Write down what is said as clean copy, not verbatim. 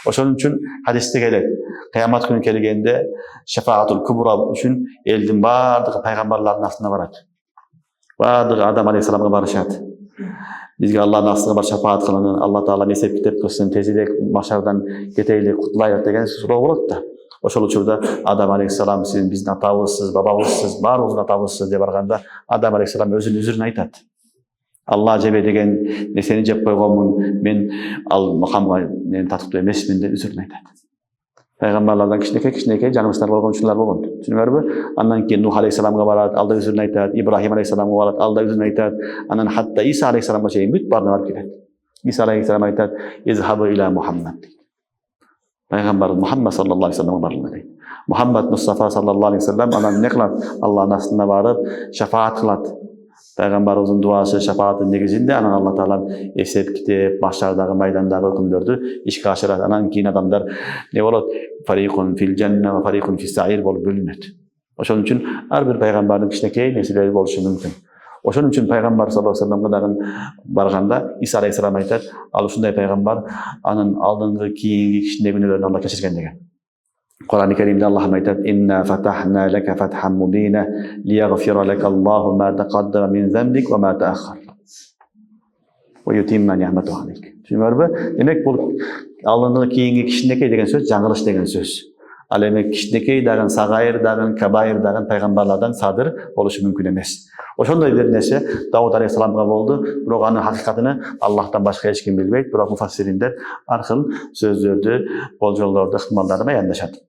Ошон үчүн хадисте келет. Кыямат күнү келгенде шафаатул кубра үчүн элдин баардыгы пайгамбарлардын астына барат. Баардыгы Адам алейхисаламга барышат. Бизге Аллахтын астына бар шафаат кылыңыз, Алла Таала эсеп китеп кылсын, тезирээк машардан кетейлик, кутулайлык деген суроо болот да. Ошол учурда Адам алейхисалам сиз биздин атабызсыз, бабабызсыз, баарыбыздын атабызсыз деп барганда Адам алейхисалам өзүнүн үзүрүн айтат. Алла жебе деген нерсени жеп койгонмун, мен ал макамга мен татыктуу эмесмин деп үзүрүн айтат. Пайгамбарлардан кичинекей жаңылыштар болгон ушулар болгон. Түшүнүңөрбү? Андан кийин Нух алейхисаламга барат, ал да үзүрүн айтат. Ибрахим алейхисаламга барат, ал да үзүрүн айтат. Анан хатта Иса алейхисаламга чейин бүт баарына барып кетет. Иса алейхисалам айтат: "Изхабу иля Мухаммад." Пайгамбар Мухаммад саллаллаху алейхи вассаламга барыңдар дейт. Мухаммад Мустафа саллаллаху алейхи вассалам анан эмне кылат? Алланын астына барып шафаат кылат. Пайгамбарыбыздын дуасы шафааттын негизинде анан Алла Таала эсеп китеп, машардагы майдандагы өкүмдөрдү ишке ашырат. Анан кийин адамдар не болот? Фарикун фил жанна ва фарикун фис саир болуп бөлүнөт. Ошон үчүн ар бир пайгамбардын кичинекей нерселери болушу мүмкүн. Ошон үчүн пайгамбар саллаллаху алейхи вассаламга дагы барганда Иса алейхисалам айтат: "Ал ушундай пайгамбар, анын алдыңкы кийинки кичине күнөөлөрүн Алла кечирген" деген. Qur'an-ı Kerim'de Allah ayet: "İnna fatahna leke fathan mubina liyaghfira lekallahu ma taqaddama min zenbik ve ma ta'akhkhar ve yutimma ni'matahu aleyk." Düşünüyorsunuz? Demek bu aldığınız kiyingi kişinekey деген söz, жаңылыш деген söz. Al emek kişinekey dagın, sagayır dagın, kabayır dagın peygamberlardan sadır oluşu mümkün emес. Ошондой бир нерсе Давуд алейхисаламга болду, бирок анын хакыйкатыны Аллахтан башка эч ким билбейт, бирок муфассириндер ар кыл сөздөрдү, болжолдорду, ыктымалдарды баяндашат.